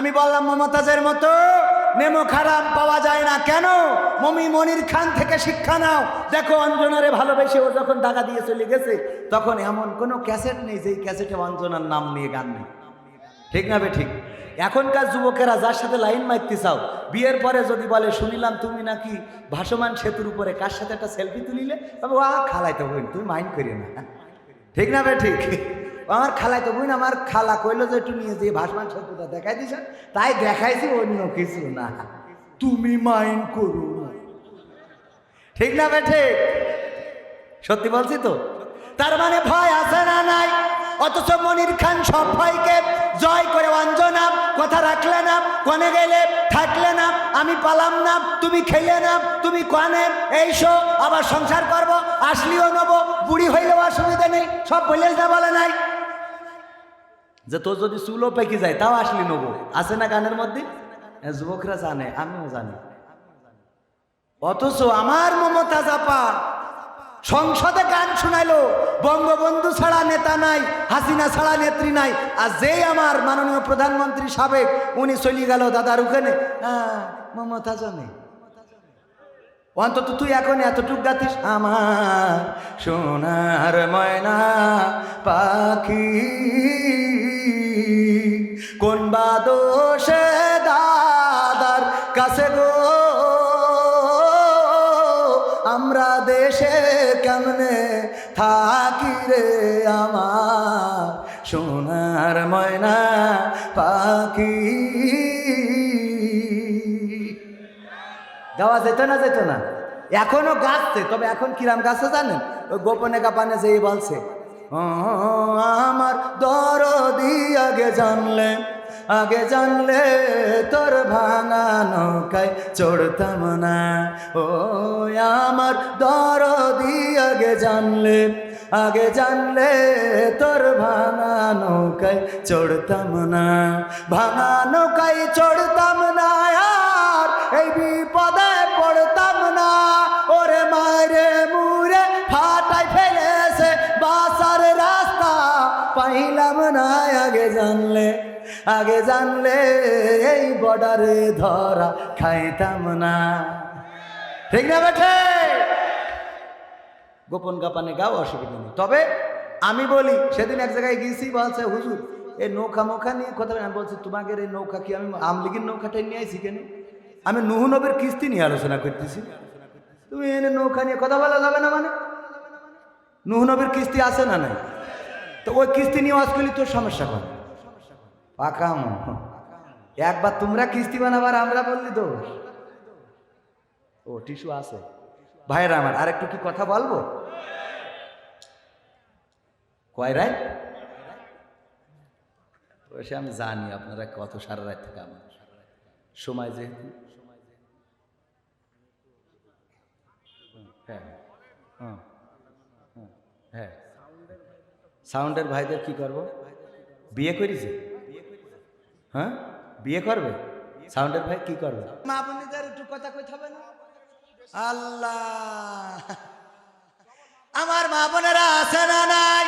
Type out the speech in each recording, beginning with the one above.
আমি বললাম মমতাজের মতো নেমো খারাপ পাওয়া যায় না কেন? মমি মনির খান থেকে শিক্ষা নাও। দেখো অঞ্জনারে ভালোবেসে ও যখন টাকা দিয়ে চলে গেছে তখন এমন কোনো ক্যাসেট নেই যেই ক্যাসেটে অঞ্জনার নাম নিয়ে গান নেই। ঠিক না বে ঠিক? এখনকার যুবকেরা যার সাথে লাইন মারতে চাও, বিয়ের পরে যদি বলে শুনিলাম তুমি নাকি ভাসমান সেতুর উপরে কার সাথে একটা সেলফি তুলিলে, তবে ও খালাইতে বই তুমি মাইন্ড করিও না। ঠিক না বে ঠিক? আমার খালাই তো বোন, আমার খালা কইলো যে একটু নিয়ে যে ভাসমান সেতুটা দেখাই দিছ, তাই দেখাইছি, অন্য কিছু না। তুমি মাইন্ড করো না। ঠিক না বে ঠিক? সত্যি বলছি তো। তার মানে ভয় আছে না নাই? অথচ মনির খান সব ভয়কে জয় করে অঞ্জনা কথা রাখলে না, কনে গেলে থাকলে না, আমি পালাম না, তুমি খেলে না, তুমি কনে এইসো আবার সংসার করব, আসলিও নেবো, বুড়ি হইলেও অসুবিধা নেই, সব বলে না বলে নাই যে তোর যদি চুলও পেকে যায় তাও আসলি নেবো, আছে না গানের মধ্যে? যুবকরা জানে, আমিও জানি। অথচ আমার মমতা জাপা সংসদে গান শুনাইলো, বঙ্গবন্ধু ছাড়া নেতা নাই, হাসিনা ছাড়া নেত্রী নাই, আর যেই আমার মাননীয় প্রধানমন্ত্রী সাবেক উনি চলে গেল দাদার ওখানে, মমতা জানে। অন্তত তুই এখন এতটুক গাতিস, আমার সোনার ময়না পাখি কোন বাদোষে দাদার কাছে গো, আমরা দেশে কেমনে থাকি রে আমার সোনার ময়না পাখি। গাওয়া যেত না, যেত না, এখনো গাছছে, তবে এখন কিরাম গাছে জানেন? ওই গোপনে গাপানে যেই বলছে, আমার দরদি আগে জানলে, আগে জানলে তোর ভাঙা নৌকায় চড়তাম না, ও আমার দরদি আগে জানলে, আগে জানলে তোর ভাঙা নৌকায় চড়তাম না, ভাঙা নৌকায় চড়তাম না, আর এই বিপদে পড়তাম না, ওরে মারে মুরে ফাটাই ফেলেছে বাসার রাস্তা পাইলাম না, আগে জানলে, আগে জানলে এই বর্ডারে ধরা খাইতাম না। ঠিক না বেঠে? গোপন গাপানে গাও, অসুবিধা নেই। তবে আমি বলি, সেদিন এক জায়গায় গিয়েছি, বলছে হুজুর এই নৌকা মোকা নিয়ে কথা, আমি বলছি তোমাকে এই নৌকা কি আমি আমলিগির নৌকাটাই নিয়ে আইছি কেন? আমি নুহু নবীর কিস্তি নিয়ে আলোচনা করতেছি, তুমি এনে নৌকা নিয়ে কথা বলা যাবে না? মানে নুহু নবীর কিস্তি আছে না নাই? তো ওই কিস্তি নিয়ে আজ করলি তোর সমস্যা কর পাকাম। একবার তোমরা কিস্তি বানাবার আমরা বললি তো। ও টিস্যু আছে ভাইরা আমার, আর একটু কি কথা বলবো? কয় রাত সে আমি জানি আপনারা কত সারা রাত থেকে আমার সময়, যেহেতু হ্যাঁ হ্যাঁ হ্যাঁ সাউন্ডের ভাইদের কি করব? বিয়ে করেছে? হ্যাঁ বিয়ে করবে সাউন্ডের ভাই, কি করবে? মা বোনদের একটু কথা কইতে হবে না? আল্লাহ, আমার মা বোনেরা আছে না নাই?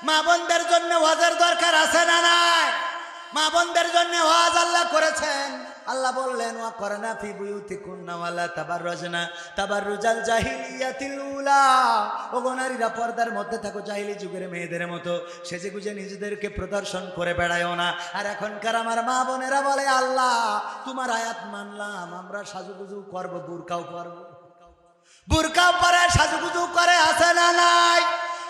মা বোনদের জন্য ওয়াজের দরকার আছে না নাই? মা বোনদের জন্য ওয়াজ আল্লাহ করেছেন। আল্লাহ বললেন ওয়া করনা ফি বুয়ুতিকুন্না ওয়ালা তাবাররাজনা তাবাররুজাল জাহিলিয়াতিল উলা, ওগো নারীরা পর্দার মধ্যে থাকো, জাহিলি যুগের মেয়েদের মতো সেজে গুজে নিজেদেরকে প্রদর্শন করে বেড়ায়ও না। আর এখনকার আমার মা বোনেরা বলে আল্লাহ তোমার আয়াত মানলাম, আমরা সাজুগুজু করব, বুরকাও করব, বুরকা পরে সাজুগুজু করে, আছে না নাই?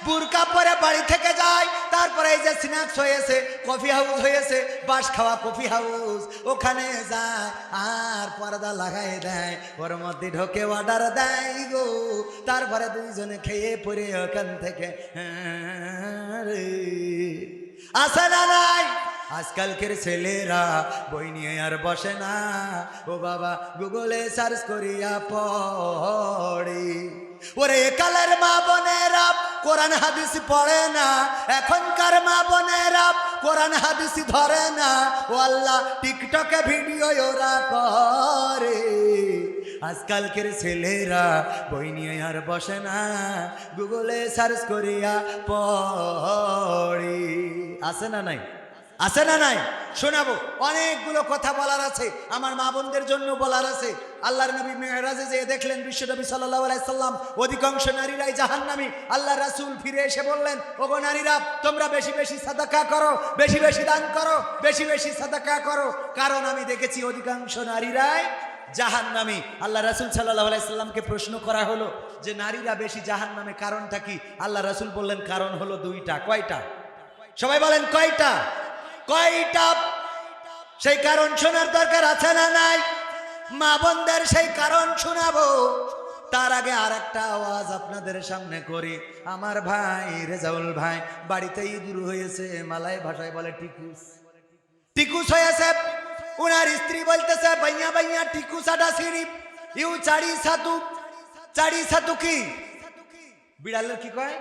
বুরকা পরে বাড়ি থেকে যায়, তারপরে এই যে স্ন্যাক্স হয়েছে, কফি হাউস হয়েছে, বাস খাওয়া কফি হাউস, ওখানে যায় আর পর্দা লাগাই দেয়, ওর মধ্যে ঢোকে অর্ডার দেয় গো, তারপরে দুইজনে খেয়ে পরে ওখান থেকে আছে না নাই? আজকালকের ছেলেরা বই নিয়ে আর বসে না, ও বাবা গুগলে সার্চ করিয়া পড়ে। ওরে কালের মা বোনেরা কোরআন হাদিস পড়ে না, এখনকার মা বোনেরা কোরআন হাদিস ধরে না, ও আল্লাহ টিকটকে ভিডিও ওরা করে। আজকালকের ছেলেরা বই নিয়ে আর বসে না, গুগলে সার্চ করিয়া পড়ে। আছে না নাই? আছে না নাই? শোনাবো, অনেকগুলো কথা বলার আছে, আমার মা বোনদের জন্য বলার আছে। আল্লাহর নবী মেরাজে যে দেখলেন বিশ্বনবী সাল্লাল্লাহু আলাইহি সাল্লাম অধিকাংশ নারীরাই জাহান্নামী। আল্লাহ রাসূল ফিরে এসে বললেন, ওগো নারীরা, তোমরা বেশি বেশি সাদাকা করো, বেশি বেশি দান করো, বেশি বেশি সাদাকা করো, কারণ আমি দেখেছি অধিকাংশ নারীরাই জাহান্নামী। আল্লাহ রাসূল সাল্লাল্লাহু আলাইহি সাল্লামকে প্রশ্ন করা হলো যে নারীরা বেশি জাহান্নামে কারণটা কি? আল্লাহ রাসূল বললেন কারণ হলো দুইটা। কয়টা? সবাই বলেন কয়টা? কয়টা? সেই কারণ শোনার দরকার আছে না নাই? মা বোনদের সেই কারণ শোনাবো। তার আগে আর একটা আওয়াজ আপনাদের সামনে করি। আমার ভাই রেজাউল ভাই বাড়িতে ইঁদুর হয়েছে, মালয় ভাষায় বলে টিকুস। টিকুস হয়েছে, উনার স্ত্রী বলতেছে বাইয়া বাইয়া টিকুস আডা সিরিপ ইউ চাড়ি সাতু। চাড়ি সাতু কি? বিড়ালের কি কয়?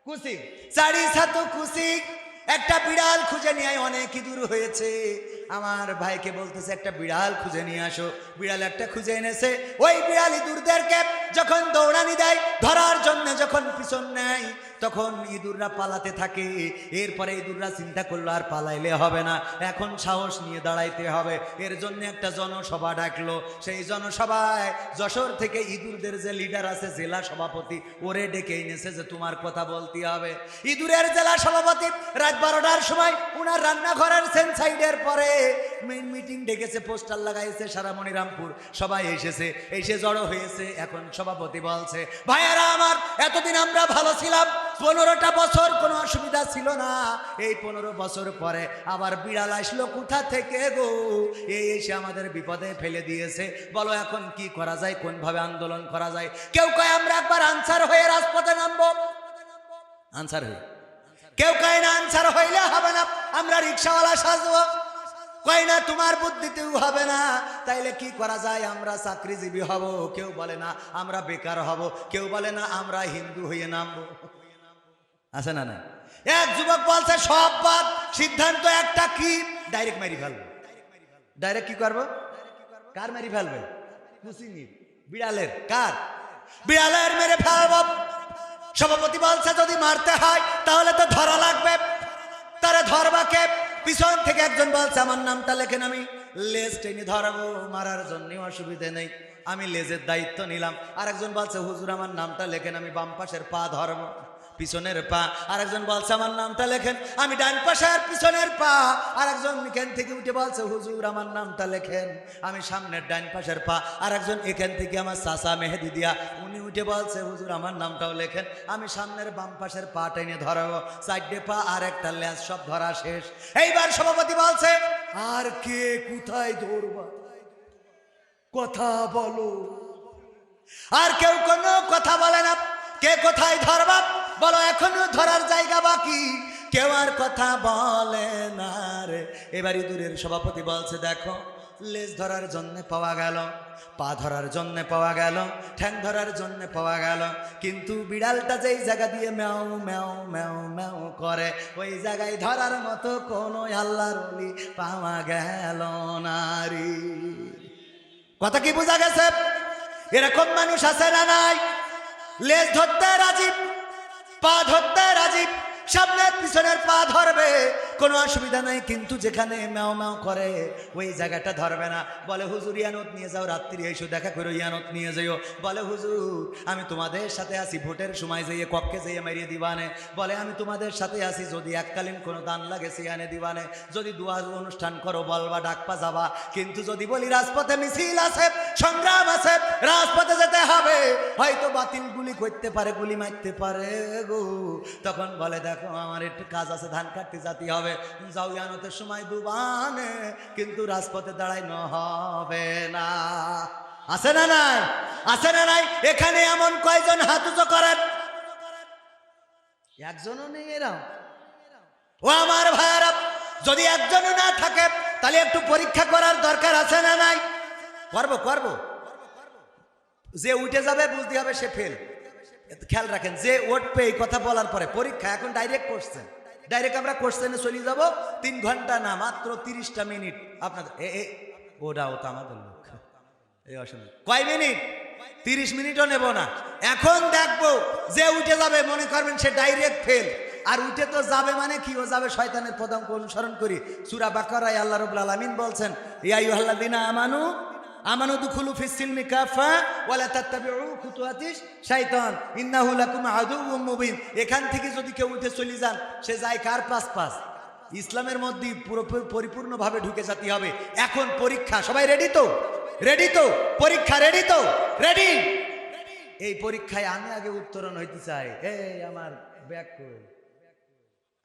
কুসি। চাড়ি সাতু কুসি। একটা বিড়াল খুঁজে নিয়ে অনেক ইঁদুর হয়েছে। আমার ভাইকে বলতেছে একটা বিড়াল খুঁজে নিয়ে আসো। বিড়াল একটা খুঁজে এনেছে। ওই বিড়াল ইঁদুরদেরকে যখন দৌড়ানি দেয় ধরার জন্য, যখন পিছন নেয়, তখন ইঁদুররা পালাতে থাকে। এরপরে ইঁদুররা চিন্তা করলো আর পালাইলে হবে না, এখন সাহস নিয়ে দাঁড়াইতে হবে। এর জন্য একটা জনসভা ডাকলো। সেই জনসভায় যশোর থেকে ইঁদুরদের যে লিডার আছে, জেলা সভাপতি, ওরে ডেকে এনেছে যে তোমার কথা বলতে হবে। ইঁদুরের জেলা সভাপতি রাত 12টার সময় উনার রান্নাঘরের সেন্সাইডের পরে মিটিং ডেকেছে, পোস্টার লাগাইছে, সারা মনিরামপুর সবাই এসেছে, এসে জড়ো হয়েছে। এখন সভাপতি বলছে, ভাইয়ারা আমার, এতদিন আমরা ভালো ছিলাম, 15টা বছর কোনো অসুবিধা ছিল না। এই 15 বছর পরে আবার বিড়াল আসলো কোথা থেকে গো? এই এসে আমাদের বিপদে ফেলে দিয়েছে। বলো এখন কি করা যায়, কোনভাবে আন্দোলন করা যায়? কেউ কয় আমরা একবার আনসার হয়ে রাজপথে নামবো। আনসার হই। কেউ কয় না আনসার হইলে হবে না, আমরা রিক্সাওয়ালা সাজবো। কয় না তোমার বুদ্ধিতেও হবে না, তাইলে কি করা যায়, আমরা চাকরিজীবী হব। কেউ বলে না আমরা বেকার হব, কেউ বলে না আমরা হিন্দু হয়ে নামবো। আছে না? না, এক যুবক বলছে সব বাদ, সিদ্ধান্ত একটা, কি? ডাইরেক্ট মারি ফেলবো। ডাইরেক্ট কি করবো? কার মারি ফেলবে? কুসিনির, বিড়ালের। কার? বিড়ালের মেরে ফেলবো। সভাপতি বলছে যদি মারতে হয় তাহলে তো ধরা লাগবে। তারা ধরবাকে পিছন থেকে একজন বলছে আমার নামটা লেখেন, আমি লেজ টেনে ধরবো, মারার জন্য অসুবিধে নেই, আমি লেজের দায়িত্ব নিলাম। আরেকজন বলছে হুজুর আমার নামটা লেখেন, আমি বাম পাশের পা ধরবো, পিছনের পা। আরেকজন বলছে আমার নামটা লেখেন, আমি ডান পাশের পিছনের পা। আরেকজন এখান থেকে উঠে বলছে হুজুর আমার নামটা লেখেন, আমি সামনের ডান পাশের পা। আরেকজন এখান থেকে আমার চাচা মেহেদি দিয়া, উনি উঠে বলছে হুজুর আমার নামটাও লেখেন, আমি সামনের বাম পাশের পা টেনে ধরাবো, 4টে পা আর একটা লেজ, সব ধরা শেষ। এইবার সভাপতি বলছে আর কে কোথায় ধরবা, কথা বলো। আর কেউ কোনো কথা বলে না। কে কোথায় ধরবা বলো, এখনো ধরার জায়গা বাকি, কেউ আর কথা বলে না রে। এবার ইঁদুরের সভাপতি বলছে দেখো, লেজ ধরার জন্য পাওয়া গেল, পা ধরার জন্য পাওয়া গেল, ঠ্যাং ধরার জন্য পাওয়া গেল, কিন্তু বিড়ালটা যেই জায়গা দিয়ে ম্যাও ম্যাও ম্যাও ম্যাও করে ওই জায়গায় ধরার মতো কোনো আল্লাহর ওলি পাওয়া গেল না রে। কথা কি বোঝা গেছে? এরকম মানুষ আছে না নাই? লেজ ধরতে রাজি, পা ধরতে রাজি, সামনের পিছনের পা ধরবে, কোনো অসুবিধা নাই, কিন্তু যেখানে ম্যাও ম্যাও করে ওই জায়গাটা ধরবে না। বলে হুজুর ইয়ানত নিয়ে যাও, রাত্রি এসো দেখা করো, ইয়ানত নিয়ে যাইও। বলে হুজুর আমি তোমাদের সাথে আসি, ভোটের সময় যাইয়ে কক্ষে যাইয়ে মারিয়ে দিবানে। বলে আমি তোমাদের সাথে আসি, যদি এককালীন কোনো দান লাগে সিয়ানে দিবানে, যদি দুয়া অনুষ্ঠান করো বলবা ডাকপা যাবা, কিন্তু যদি বলি রাজপথে মিছিল আছে, সংগ্রাম আছে, রাজপথে যেতে হবে, হয়তো বাতিল গুলি করতে পারে, গুলি মারতে পারে গো। তখন বলে দেখো আমার একটু কাজ আছে, ধান কাটতে যেতে হবে, যাও ইয়ানতের সময় দুবানে, কিন্তু রাজপথে দাঁড়াইনো হবে না। আছে না নাই? আছে না নাই? এখানে এমন কয়জন হাত উঁচু করেন? একজনও নেই। এরা ও আমার ভাইরা, যদি একজনও না থাকে তাহলে একটু পরীক্ষা করার দরকার আছে না নাই? করবো করবো। যে উঠে যাবে বুঝতে হবে সে ফেল। খেয়াল রাখেন, যে উঠবে এই কথা বলার পরে পরীক্ষা, এখন ডাইরেক্ট কোশ্চেন, ডাইরেক্ট আমরা কোশ্চেনে চলে যাব। 3 ঘন্টা না, মাত্র 30টা মিনিট আপনাদের। ওটাও তো আমাদের লোক, এই অসুবিধা। কয় মিনিট? 30 মিনিটও নেব না। এখন দেখবো যে উঠে যাবে মনে করবেন সে ডাইরেক্ট ফেল, আর উঠে তো যাবে মানে কি, ও যাবে শয়তানের পদাঙ্ক অনুসরণ করে। সূরা বাকারায় আল্লাহ রাব্বুল আলামিন বলছেন, ইয়া আইয়ুহাল্লাযীনা আমানু আমানু দুখুলু ফিস সিলমি কাফা ওয়ালা তাত্তাবিউ খুতুওয়াতিশ শাইতান ইন্নাহু লাকুম আদুউম মুবিন। এখান থেকে যদি কেউ উঠে চলে যান, সে যায় কার পাশ পাশ? ইসলামের মধ্যে পুরো পরিপূর্ণভাবে ঢুকে যেতে হবে। এখন পরীক্ষা, সবাই রেডি তো? রেডি তো? পরীক্ষা রেডি তো? রেডি? এই পরীক্ষায় আমি আগে উত্তরণ হইতে চাই। এই আমার ব্যাক কই,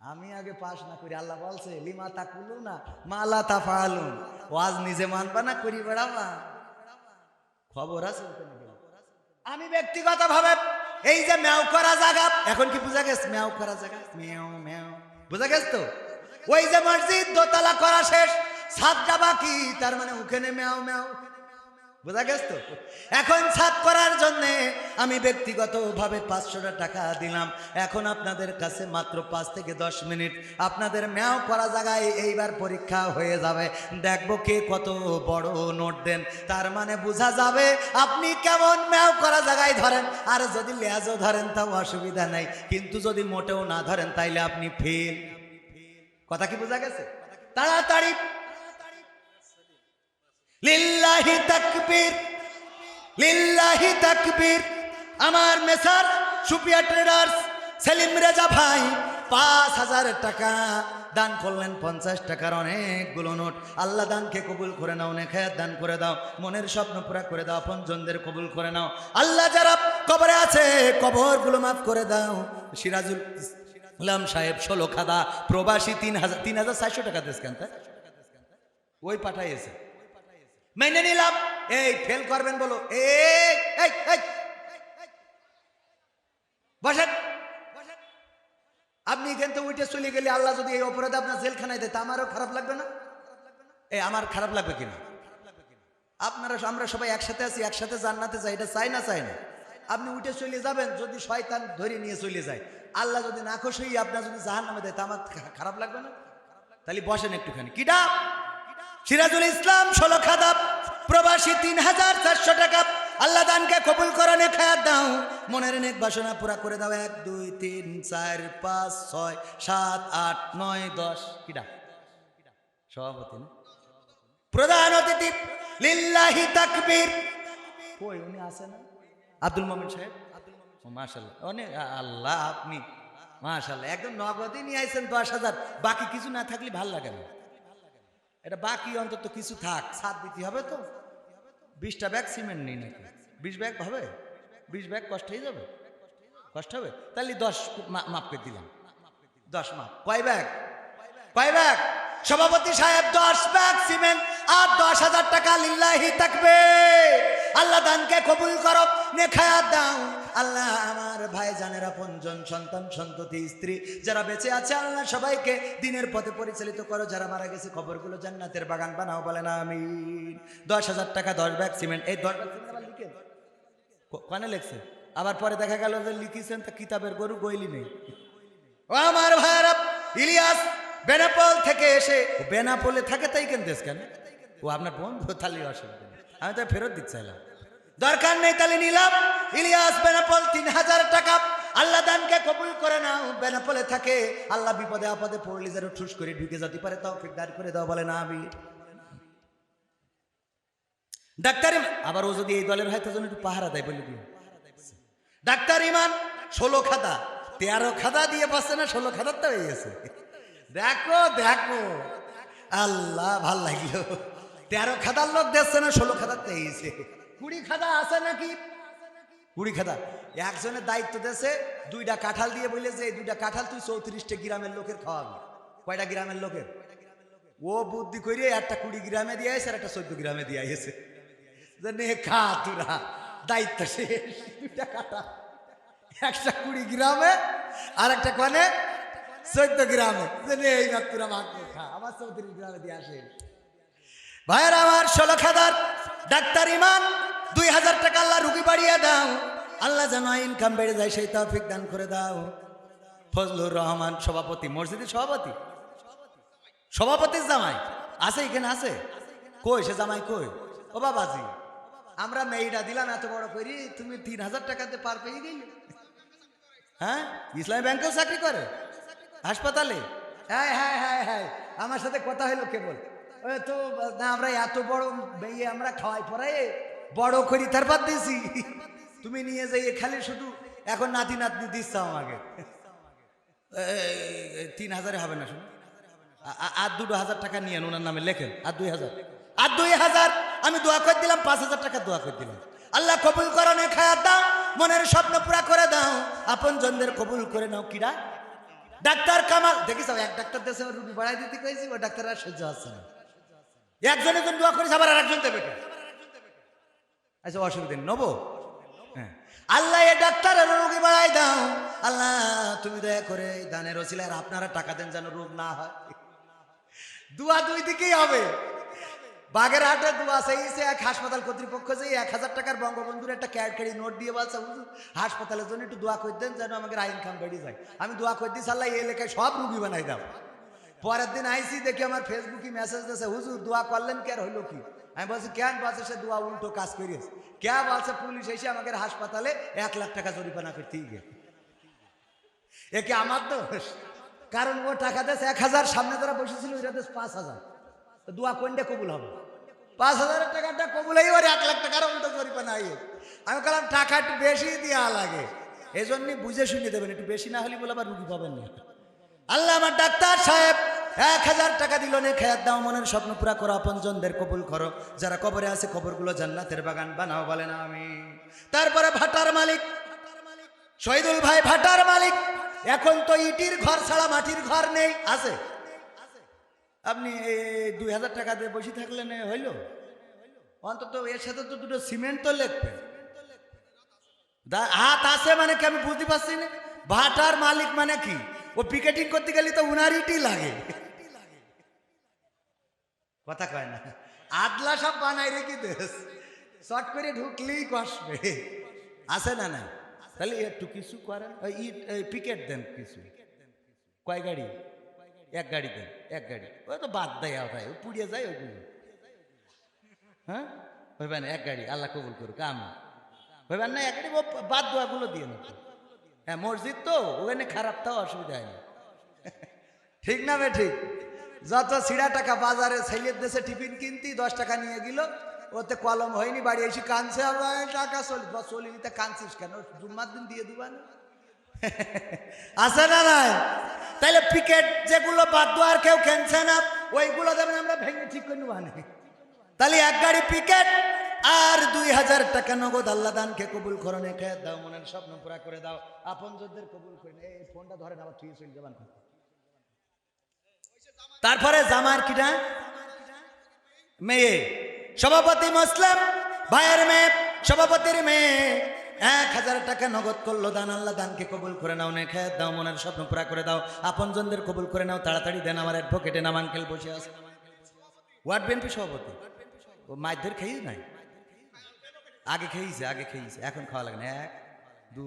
আমি আগে পাস না করি। আল্লাহ বলছে লিমা তাকুলু না মালা তাফালুন, ওয়াজ নিজে মানবা না করি বেড়াবা। খবর আছে? আমি ব্যক্তিগতভাবে এই যে ম্যাও করা জায়গা, এখন কি বুঝা গেছে? ম্যাও করা জায়গা, ম্যাও ম্যাও, বুঝা গেছে তো? ওই যে মসজিদ দোতলা করা শেষ, ছাদটা বাকি, তার মানে ওখানে ম্যাও ম্যাও, বুঝা গেছে তো? এখন ছাদ করার জন্যে আমি ব্যক্তিগতভাবে 500 টাকা দিলাম। এখন আপনাদের কাছে মাত্র 5 থেকে 10 মিনিট আপনাদের ম্যাও করা জায়গায় এইবার পরীক্ষা হয়ে যাবে। দেখবো কে কত বড় নোট দেন, তার মানে বোঝা যাবে আপনি কেমন ম্যাও করা জায়গায় ধরেন। আর যদি লেজও ধরেন তাও অসুবিধা নাই, কিন্তু যদি মোটেও না ধরেন তাইলে আপনি ফেল। কথা কি বোঝা গেছে? তাড়াতাড়ি লিল্লাহি তাকবীর, লিল্লাহি তাকবীর। আমার মেসার সুপিয়া ট্রেডার্স সেলিম রেজা ভাই 5000 টাকা দান করলেন। 50 টাকার অনেকগুলো নোট। আল্লাহ দানকে কবুল করে নাও, নেখায়াত দান করে দাও, মনের স্বপ্ন পুরা করে দাও, আপনজনদের কবুল করে নাও। আল্লাহ যারা কবরে আছে কবরগুলো মাফ করে দাও। সিরাজুল ইসলাম সাহেব 16 খাদা প্রবাসী 3400 টাকা দিয়েছেন, তাই ওই পাঠাইছে, মেনে নিলাম। এই ফেল করবেন বলো? এই বসেন। আপনি এখান থেকে উঠে চলে গেলে আল্লাহ যদি এই অপরাধে আপনার জেলখানায় দেয় তা আমারও খারাপ লাগবে না? আমার খারাপ লাগবে কিনা? আপনারা আমরা সবাই একসাথে আছি, একসাথে জান্নাতে যাই, এটা চাই না? চাই না? আপনি উঠে চলে যাবেন, যদি শয়তান ধরে নিয়ে চলে যায়, আল্লাহ যদি না খুশি হয়ে আপনার যদি জাহান্নামে দেয় তা আমার খারাপ লাগবে না? তাহলে বসেন একটুখানি। কিডা? সিরাজুল ইসলাম 16 খাদা প্রবাসী 3400 টাকা। আল্লাহ দানকে কবুল করে, নেখায়াত দাও, মনের নেক বাসনা পুরা করে দাও। 1 2 3 4 5 6 7 8 9 10। কিডা? সভাপতি না? প্রধান অতিথি লিল্লাহি তাকবীর। কই উনি আছে না? আব্দুল মোমিন সাহেব। মাশাআল্লাহ, অনেক আল্লাহ, আপনি মাশাআল্লাহ একদম নগদই নিয়ে আইছেন 10,000। বাকি কিছু না থাকলে ভাল লাগে না। এটা বাকি অন্তত কিছু থাক, ছাদ দিতে হবে তো। 20টা ব্যাগ সিমেন্ট নেই নাকি? 20 ব্যাগ হবে? 20 ব্যাগ কষ্ট হয়ে যাবে? কষ্ট হবে? তাহলে 10 মাপ করে দিলাম। 10 মাপ। কয় ব্যাগ? কয় ব্যাগ? সভাপতি সাহেব 10 ব্যাগ সিমেন্ট আর 10,000 টাকা। লিল্লাহি তাকবীর। আল্লাহ দানকে কবুল করো, নেখায়াত দাও। আল্লাহ আমার ভাই জানেরা, আপনজন, সন্তান সন্ততি, স্ত্রী যারা বেঁচে আছে আল্লাহ সবাইকে দিনের পথে পরিচালিত করো। যারা মারা গেছে খবরগুলো জান্নাতের বাগান বানাও, বলেন আমিন। 10,000 টাকা 10 ব্যাগ সিমেন্ট। এই 10 ব্যাগ সিমেন্ট আবার লিখে কানে লেখছে, আবার পরে দেখা গেল যে লিখিছেন তা কিতাবের গরু গইলি নেই। ও আমার ভাইরা, ইলিয়াস বেনাপোল থেকে এসে, বেনাপোলে থাকে তাই কেন দেশ কেন? ও আপনার বন্ধু, তাহলে অসুবিধা নেই, আমি তো ফেরত দিতে চাইলাম, দরকার নেই, তাহলে নিলাম। ইলিয়াস বেনাপোল 3000 টাকা। আল্লাহ দানকে কবুল করে নাও। বেনাপোলে থাকে, আল্লাহ বিপদে আপদে পড়লে যেন ঠুস করে ঢুকে যেতে পারে, তৌফিক দান করে দাও, বলে না আমি। ডাক্তার আবার ও যদি এই দলের হয় তো যেন একটু পাহারা দেয় বলে দিও। ডাক্তার ইমান 16 খাদা 13 খাদা দিয়ে পাচ্ছে না, 16 খাদার তো হয়ে গেছে। দেখো দেখো আল্লাহ ভাল লাগলো, 13 খাদার লোক দেখছে না, 16 খাদার তো হয়েছে। 20 খাদা আছে নাকি? 20 খাদা। একজনের দায়িত্ব দিয়েছে 2টা কাঁঠাল দিয়ে বলে যে এই 2টা কাঁঠাল তুই 34টা গ্রামের লোকের খাওয়াবি। কয়টা গ্রামের লোকের? ও বুদ্ধি করিয়ে একটা 20 গ্রামে দিয়ে আসে আর একটা 14 গ্রামে দিয়ে আসে। খা তুরা, দায়িত্ব শেষ। 2টা কাঁঠাল, একটা 20 গ্রামে আর একটা কোনে 14 গ্রামে। এই তুরা মাত্র খা, আমার 34 গ্রামে দিয়ে আসে। ভাইয়ের আমার 16 খাদার ডাক্তার ইমান 2000 টাকা আল্লাহ রুগী বাড়িয়ে দাও। আল্লাহ যেন ইনকাম বেড়ে যায় সেই তৌফিক দান করে দাও। ফজলুর রহমান সভাপতি, মসজিদের সভাপতি, সভাপতির জামাই আছে এখানে? আছে? কই সে জামাই কই? ও বাবাজি, আমরা মেয়েটা দিলাম এত বড় করি, তুমি 3000 টাকাতে পার পেয়ে গেলে। হ্যাঁ, ইসলামী ব্যাংকেও চাকরি করে? হাসপাতালে? হ্যাঁ হ্যাঁ হ্যাঁ হ্যাঁ, আমার সাথে কথা হলো কেবল। তো না, আমরা এত বড় মেয়ে আমরা খাওয়াই পড়াই বড় করি তারপর দিছি, তুমি নিয়ে যাই খালি শুধু এখন নাতি নাতনি দিচ্ছ আমাকে। 3,000 হবে না, শুনুন আর 2,000 টাকা নিয়ে ওনার নামে লেখেন, আর 2,000, আর 2,000 আমি দোয়া করে দিলাম, 5,000 টাকা দোয়া করে দিলাম। আল্লাহ কবুল করো, নে খায়াত দাও, মনের স্বপ্ন পুরা করে দাও, আপন জনদের কবুল করে নাও। কিরা? ডাক্তার কামাল। দেখিস এক ডাক্তার দেশে রুগী বাড়াই দিতে কইছি, ওই ডাক্তার আর সহ্য হচ্ছে না। একজনের জন্য দোয়া করিস, আবার আর একজন দেবে। আচ্ছা অসুবিধা নেই, নেবো। হ্যাঁ, আল্লাহ এ ডাক্তারের রোগী বাড়াই দাও, আল্লাহ তুমি দয়া করে দানের ওসিলায় আপনারা টাকা দেন যেন রোগ না হয়। দোয়া দুই দিকেই হবে। বাগেরহাটে দোয়া চাইছে এক হাসপাতাল কর্তৃপক্ষ, যে 1,000 টাকার বঙ্গবন্ধুর একটা ক্যাডকারি নোট দিয়ে বলছে, হুজুর হাসপাতালের জন্য একটু দোয়া করে দেন যেন আমাদের ইনকাম বেড়ে যায়। আমি দোয়া করে দিই, আল্লাহ এই এলাকায় সব রুগী বানাই দাও। পরের দিন আইসি, দেখি আমার ফেসবুকে মেসেজ দিয়েছে, হুজুর দোয়া করলেন কে, আর হইলো কি? আমি বলছি কেন? বলছে সে দোয়া উল্টো কাজ করিয়েছে। কে বলছে? পুলিশ এসে আমাদের হাসপাতালে 1 লাখ টাকা জরিমানা করতে গিয়ে। একে আমার দোষ? কারণ ও টাকা দেশ 1,000, সামনে যারা বসেছিল ওইটা দেশ 5,000। দোয়া কোনটা কবুল হবে? 5,000 টাকাটা কবুল হয়ে ওর 1 লাখ টাকার উল্টো জরিমানা। আমি বললাম টাকা একটু বেশি দেওয়া লাগে, এই জন্যই বুঝে শুনে দেবেন, একটু বেশি না হলে বলে আবার রুগী পাবেন না। আল্লাহ আমার ডাক্তার সাহেব 1,000 টাকা দিল, নে খেয়াত দাও, মনের স্বপ্ন পুরা করো, আপনজনদের কবুল করো, যারা কবরে আছে কবরগুলো জান্নাতের বাগান বানাও, বলেন আমিন। তারপরে ভাটার মালিক শহীদুল ভাই, ভাটার মালিক, এখন তো ইটির ঘর ছাড়া মাটির ঘর নেই, আছে? আপনি 2,000 টাকা দিয়ে বসে থাকলেন, হইল? অন্তত এর সাথে তো দুটো সিমেন্ট তো লেখবে, হাত আছে মানে কি আমি বুঝতে পারছি না। ভাটার মালিক মানে কি? ও পিকেটিং করতে গেলে তো উনার ইটি লাগে, কথা কয় না। আদলা সব বানাই রেখে দেশ, শর্ট করে ঢুকলেই কষবে, আছে না? না তাহলে একটু কিছু করেন, ইট পিকেট দেন কিছু। কয় গাড়ি? 1 গাড়ি দেন, 1 গাড়ি। ওই তো বাদ দেয় ভাই, পুড়িয়ে যায় ওইগুলো। হ্যাঁ ভাইবেন 1 গাড়ি, আল্লাহ কবুল করুক। আমি ভাইবেন না 1 গাড়ি, বাদ দোয়াগুলো দিয়ে নেব। হ্যাঁ মসজিদ তো ওখানে খারাপ তাও অসুবিধা হয় না, ঠিক না বে? ঠিক। যত ছিঁড়া টাকা বাজারে ছেলের দেশে টিফিন কিনতি 10 টাকা নিয়ে গেল, ওতে কলম হয়নি, বাড়ি এসে কানছে, টাকা চলি নিতে কানছিস কেন? জুম্মার দিন দিয়ে দিবা না, আছে না নাই? তাইলে পিকেট যেগুলো বাদ দোয়ার কেউ কেনছে না, ওইগুলো দেবেন, আমরা ভেঙে ঠিক করে নেবানি। তাহলে 1 গাড়ি পিকেট আর 2,000 টাকা নগদ। আল্লাহ দানকে কবুল করো, নে খেয়ে দাও, মনের স্বপ্ন পুরা করে দাও, আপনজনদের কবুল করে। এই ফোনটা ধরেন, আবার ঠিক চলে যাবেন। তারপরে জামার কিনা মেয়ে, সভাপতি মুসলিম ভাইয়ের মেয়ে, সভাপতির মেয়ে 1,000 টাকা নগদ করলো দান। আল্লাহ দানকে কবুল করে নাও, নে খেয়ে দাও, মনের স্বপ্ন পুরা করে দাও, আপনজনদের কবুল করে নাও, তাড়াতাড়ি দেন। আমার অ্যাডভোকেটে নাম আঙ্কেল বসে আছে, ওয়ার্ড বিএনপি সভাপতি। ও মাইদের খেয়েই নাই, আগে খেয়েছে, এখন খাওয়া লাগে না। 1 2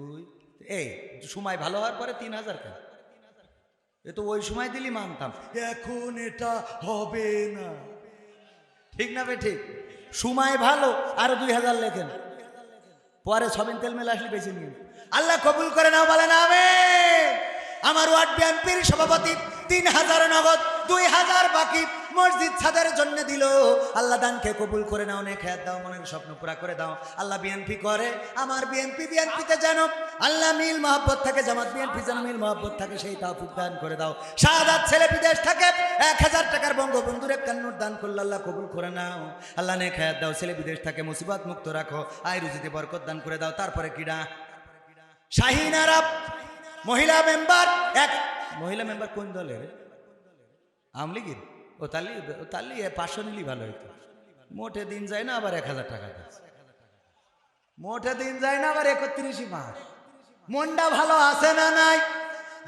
এই সময় ভালো হওয়ার পরে 3,000 টাকা, এ তো ওই সময় দিলি মানতাম, এখন এটা হবে না, ঠিক না বে? ঠিক। সময় ভালো, আরো 2,000 লেখেন, পরে সবিন তেল মেলে আসলে বেশি নিন। আল্লাহ কবুল করে নাও, বলেন আমিন। আমার ওয়ার্ড বিএনপির সভাপতি 3,000 নগদ, 2,000 বাকি মসজিদ ছাদের জন্য দিল। আল্লাহ দানকে কবুল করে নাও, নে খেয়াত দাও, মনের স্বপ্ন পুরা করে দাও। আল্লাহ বিএনপি করে, আমার বিএনপিতে যেন আল্লাহ মিল মহব্বত থাকে, জামাত বিএনপি যেন মিল মহব্বত থাকে, সেই তৌফিক দান করে দাও। শাহাদাত ছেলে বিদেশ থাকে 1,000 টাকার বঙ্গবন্ধুর 1 নোট দান করলো, আল্লাহ কবুল করে নাও। আল্লাহ নে খেয়াত দাও, ছেলে বিদেশ থাকে, মুসিবত মুক্ত রাখো, আয় রুজিতে বরকত দান করে দাও। তারপরে কিডা? শাহিন আরব মহিলা মেম্বার, 1 মহিলা মেম্বার কোন দলের? আওয়ামী লীগের? ও তালি 500 নিলি ভালো হইতো। মোটে দিন যায় না, আবার 1,000 টাকা দিচ্ছে। মোটে দিন যায় না, আবার 31 মাস। মনটা ভালো আছে না নাই?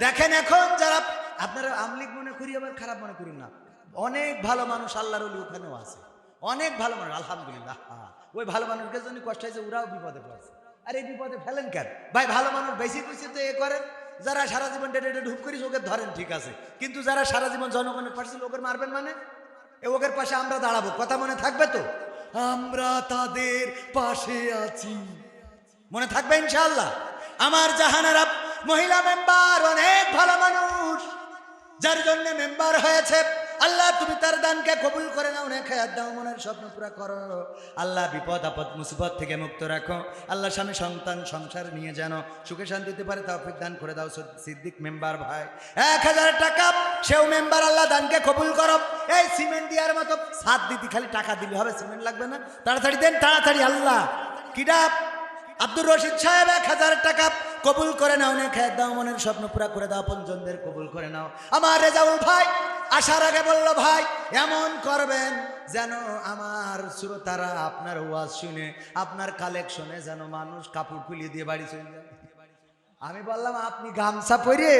দেখেন এখন যারা আপনারা আওয়ামী লীগ মনে করি, আবার খারাপ মনে করি না, অনেক ভালো মানুষ আল্লাহর ওলি ওখানেও আছে, অনেক ভালো মানুষ, আলহামদুলিল্লাহ। ওই ভালো মানুষের জন্য কষ্ট হয়েছে, ওরাও বিপদে পড়েছে। আর এই বিপদে ফেলেন কেন ভাই? ভালো মানুষ বেশি খুশি তো এ করেন, যারা সারা জীবন ডেটে ঢুক করিস ওকে ধরেন, ঠিক আছে, কিন্তু যারা সারা জীবন জনগণের পাশে ওকে মারবেন মানে ওদের পাশে আমরা দাঁড়াবো, কথা মনে থাকবে তো? আমরা তাদের পাশে আছি, মনে থাকবে ইনশাআল্লাহ। আমার জাহানারা মহিলা মেম্বার অনেক ভালো মানুষ, যার জন্য মেম্বার হয়েছে, আল্লাহ তুমি তার দানকে কবুল করে নাও, নেক হায়াত দাও, মনের স্বপ্ন পুরা করো। আল্লাহ বিপদ আপদ মুসিবত থেকে মুক্ত রাখো। আল্লাহ স্বামী সন্তান সংসার নিয়ে যেন সুখে শান্তিতে পারে তৌফিক দান করে দাও। সিদ্দিক মেম্বার ভাই 1000 টাকা, সেও মেম্বার, আল্লাহ দানকে কবুল করো। এই সিমেন্ট দেওয়ার মতো সাত দিতে খালি টাকা দিলে হবে, সিমেন্ট লাগবে না, তাড়াতাড়ি দেন তাড়াতাড়ি। আল্লাহ কিডা আব্দুর রশিদ সাহেব 1000 টাকা কবুল করে নাও, নেক হায়াত দাও, মনের স্বপ্ন পুরা করে দাও, আপনজনদের কবুল করে নাও। আমার রেজাউল ভাই আসার আগে বলল, ভাই এমন করবেন যেন আমার শ্রোতারা আপনার ওয়াজ শুনে, আপনার কালেকশনে যেন মানুষ কাপড় খুলিয়ে দিয়ে বাড়ি চলে যায়। আমি বললাম আপনি গামছা পরে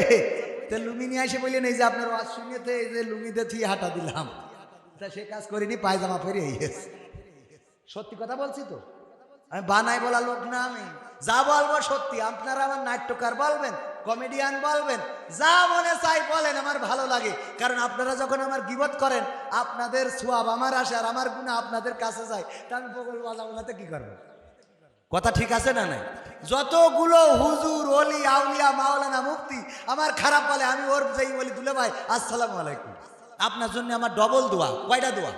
তো লুঙ্গি নিয়ে এসে বললেন এই যে আপনার ওয়াজ শুনে তো এই যে লুঙ্গিতে থিয়ে হাঁটা দিলাম, তা সে কাজ করিনি, পায়জামা পরে সত্যি কথা বলছি তো, আমি বানাই বলা লোক না, আমি যা বলবো সত্যি। আপনারা আমার নাট্যকার বলবেন, কমেডিয়ান বলবেন, যা মনে চাই বলেন, আমার ভালো লাগে। কারণ আপনারা যখন আমার গীবত করেন আপনাদের সোয়াব আমার আসে আর আমার গুনাহ আপনাদের কাছে যায়, তা আমি বগল বাজাবো না তো কি করবো? কথা ঠিক আছে না নাই? যতগুলো হুজুর ওলি আউলিয়া মাওলানা মুফতি আমার খারাপ বলে, আমি ওর যেই বলি দুলে ভাই আসসালামু আলাইকুম, আপনার জন্য আমার ডবল দোয়া। কয়টা দোয়া?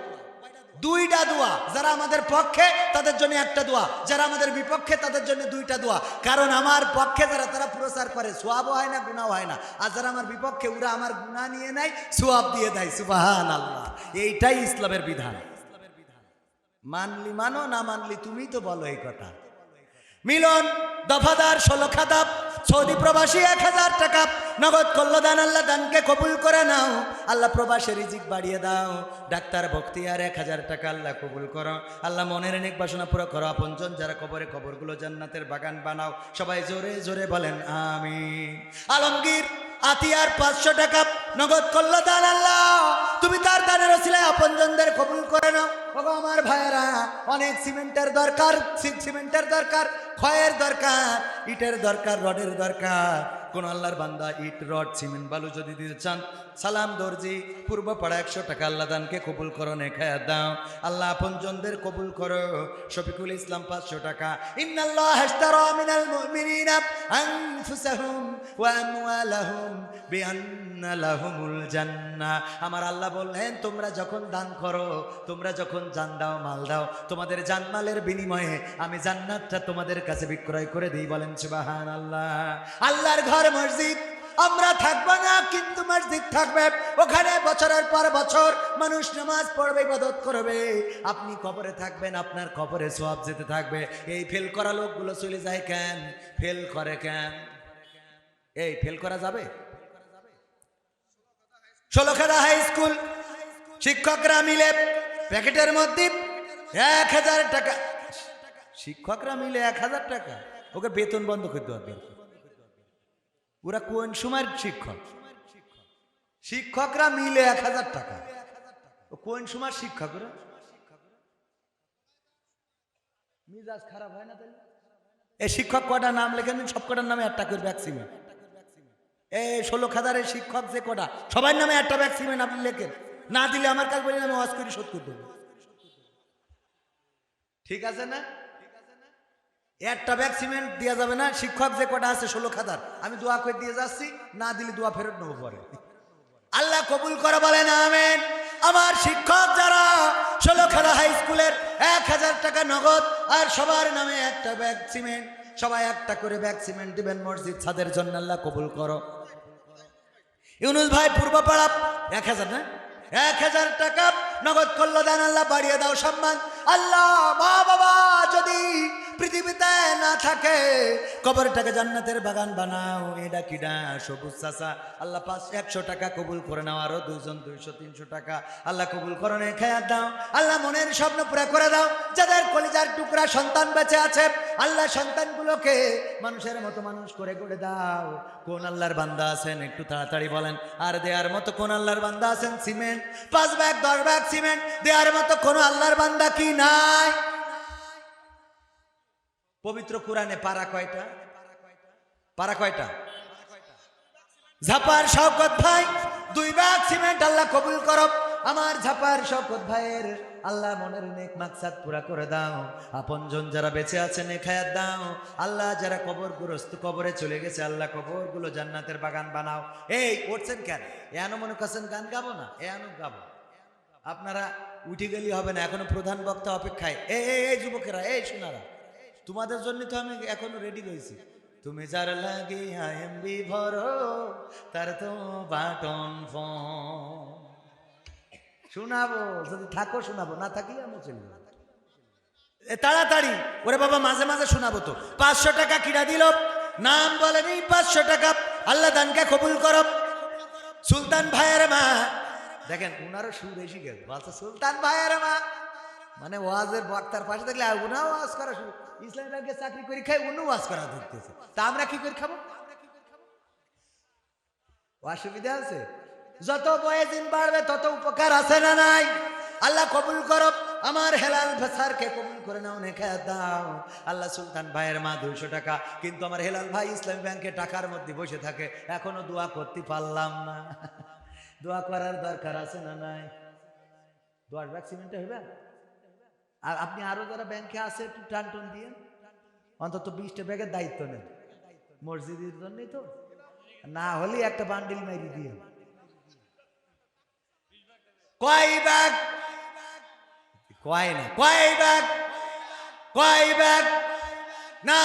2টা দোয়া। যারা আমাদের পক্ষে তাদের জন্য একটা দোয়া, যারা আমাদের বিপক্ষে তাদের জন্য 2টা দোয়া। কারণ আমার পক্ষে যারা তারা প্রচার করে সোয়াবও হয় না, গুনাহ হয় না, আর যারা আমার বিপক্ষে ওরা আমার গুনাহ নিয়ে নেয়, সোয়াব দিয়ে দেয়। সুবহানাল্লাহ, এইটাই ইসলামের বিধান। মানলি মানো, না মানলি তুমি তো বলো এই কথা। মিলন দফাদার 16 খাদাব, সৌদি প্রবাসী 1000 টাকা নগদ করল দান। আল্লাহ দানকে কবুল করে নাও, আল্লাহ প্রবাসের রিজিক বাড়িয়ে দাও। ডাক্তার বখতিয়ার 1000 টাকা আল্লাহ কবুল করো। আল্লাহ মনের নেক বাসনা পুরো করো। আপনজন যারা কবরে, কবরগুলো জান্নাতের বাগান বানাও। সবাই জোরে জোরে বলেন আমিন। আলমগীর আতিয়ার 500 টাকা নগদ করল দান। আল্লাহ তুমি তার দানের ওসিলায় আপনজনদের কবুল করে নাও। বাবা আমার ভাইয়েরা, অনেক সিমেন্টের দরকার, সিমেন্টের দরকার, খয়ের দরকার, ইটের দরকার, রডের দরকার। কোন আল্লাহর বান্দা ইট, রড, সিমেন্ট, বালু যদি দিতে চান, সালাম দর্জি পূর্ব পাড়া 100 টাকা আল্লাহ দানকে কবুল করো, নেক হায়াত দাও। আল্লাহ আপনজনদের কবুল করো। শফিকুল ইসলাম 500 টাকা। ইন্নাল্লাহ আশতারা মিনাল মুমিনিনা আনফুসাহুম ওয়া আমওয়ালাহুম বিআন্না লাহুমুল জান্নাহ। আমার আল্লাহ বললেন তোমরা যখন দান করো, তোমরা যখন জান দাও, মাল দাও, তোমাদের জানমালের বিনিময়ে আমি জান্নাতটা তোমাদের কাছে বিক্রয় করে দিই। বলেন সুবহানাল্লাহ। আল্লাহর ঘর মসজিদ আমরা থাকবো না, কিন্তু মসজিদ থাকবে। ওখানে বছরের পর বছর মানুষ নামাজ পড়বে, ইবাদত করবে। আপনি কবরে থাকবেন, আপনার কবরে সওয়াব যেতে থাকবে। এই ফেল করা লোকগুলো চলে যায় কেন? ফেল করে কেন? এই ফেল করা যাবে? 16 খাদা হাই স্কুল শিক্ষকরা মিলে প্যাকেটের মধ্যে 1000 টাকা, শিক্ষকরা মিলে 1000 টাকা, ওকে বেতন বন্ধ করে দেওয়া দরকার। ওরা কোন সময়ের শিক্ষক? শিক্ষকরা মিলে 1000 টাকা, কোন সময় শিক্ষক? ওরা মিজাজ খারাপ হয় না? তাহলে এই শিক্ষক কটা নাম লেখেন, সব কটার নামে একটা করে ভ্যাকসিন। এই 16 খাদারের শিক্ষক যে কটা, সবার নামে একটা ভ্যাকসিন আপনি লেখেন। না দিলে আমার কাজ বলি আমি ওয়াজ করে শোধ করে দেবো। ঠিক আছে না? একটা ভ্যাকসিন দেওয়া যাবে না। শিক্ষক যে কটা আছে 16 খাদার, আমি দোয়া করে দিয়ে যাচ্ছি, না দিলে দোয়া ফেরত নেবো পরে। আল্লাহ কবুল করে বলেন আমিন। আমার শিক্ষক যারা 16 খাদা হাই স্কুলের 1000 টাকা নগদ, আর সবার নামে একটা ব্যাগ সিমেন্ট, সবাই একটা করে ব্যাগ সিমেন্ট দিবেন মসজিদ ছাদের জন্য। আল্লাহ কবুল করো। ইউনুস ভাই পূর্বপাড়া 1000 না 1000 টাকা নগদ করলো দান। আল্লাহ বাড়িয়ে দাও সম্মান। আল্লাহ মা বাবা যদি পৃথিবীতে না থাকে, কবরটাকে জান্নাতের বাগান বানাও। এটা কিডা? সবুজ চাচা। আল্লাহ 100 টাকা কবুল করে নাও। আরো 2জন 200 300 টাকা আল্লাহ কবুল করো, নেক হায়াত দাও। আল্লাহ মনের স্বপ্ন পুরা করে দাও। যাদের কলিজার টুকরা সন্তান বেঁচে আছে, আল্লাহ সন্তানগুলোকে মানুষের মতো মানুষ করে গড়ে দাও। কোন আল্লাহর বান্দা আছেন একটু তাড়াতাড়ি বলেন। আর দেয়ার মতো কোন আল্লাহর বান্দা আছেন? সিমেন্ট 5 ব্যাগ 10 ব্যাগ সিমেন্ট দেওয়ার মতো কোন আল্লাহর বান্দা কি নাই? পবিত্র কোরআনে পারা কয়টা? পারা কয়টা? ঝাপার শওকত ভাই 2 ব্যাগ সিমেন্ট আল্লাহ কবুল করো। আমার ঝাপার শওকত ভাইয়ের আল্লাহ মনের নেক মাকসাদ পুরা করে দাও। আপনজন যারা বেঁচে আছেন নেখায়াত দাও। আল্লাহ যারা কবরগ্রস্ত কবরে চলে গেছে আল্লাহ কবরগুলো জান্নাতের বাগান বানাও। এই উঠছেন কেন? এনো মনে করছেন গান গাবো না? এনো গাবো। আপনারা উঠে গেলে হবে না, এখনো প্রধান বক্তা অপেক্ষায়। এই যুবকেরা, এই শোনারা, তোমাদের জন্য তো আমি এখনো রেডি রয়েছি। তুমি যার লাগে এমবি ভরো তার তো বাটন ফোন শোনাবো, যদি থাকো শোনাবো, না থাকলে আমি চলবো তাড়াতাড়ি। ওরে বাবা মাঝে মাঝে শোনাবো তো। 500 টাকা কিরা দিল, নাম বলেনি, 500 টাকা। আল্লাহ দানকে কবুল করো। সুলতান ভাইয়ের মা, দেখেন উনারও সুর এসে গেল, বলছে সুলতান ভাইয়ের মা, মানে ওয়াজের বক্তার পাশে দেখলে উনাও ওয়াজ করা শুরু। ইসলামী ব্যাংকে চাকরি করে খাই, উনি ওয়াজ করা ধরতেছে, তা আমরা কি করে খাবো? অসুবিধা আছে? যত বয়সদিন বাড়বে তত উপকার আছে না নাই? আল্লাহ কবুল করো। আমার হেলাল স্যারকে কবুল করে নাও, নেখায়াত দাও। আল্লাহ সুলতান ভাইয়ের মা 200 টাকা, কিন্তু আমার হেলাল ভাই ইসলামী ব্যাংকে টাকার মধ্যে বসে থাকে, এখনো দোয়া করতে পারলাম না। দোয়া করার দরকার আছে না নাই? দোয়ার ভ্যাকসিনটা হইবে। আর আপনি আরো যারা ব্যাংকে আছে একটু টান টন দিয়ে অন্তত 20টা ব্যাগের দায়িত্ব নেন মসজিদের জন্যই তো, না হলে একটা বান্ডিল মারি দিয়ে। কয় ব্যাগ? কয় না, কয় ব্যাগ? কয় ব্যাগ? না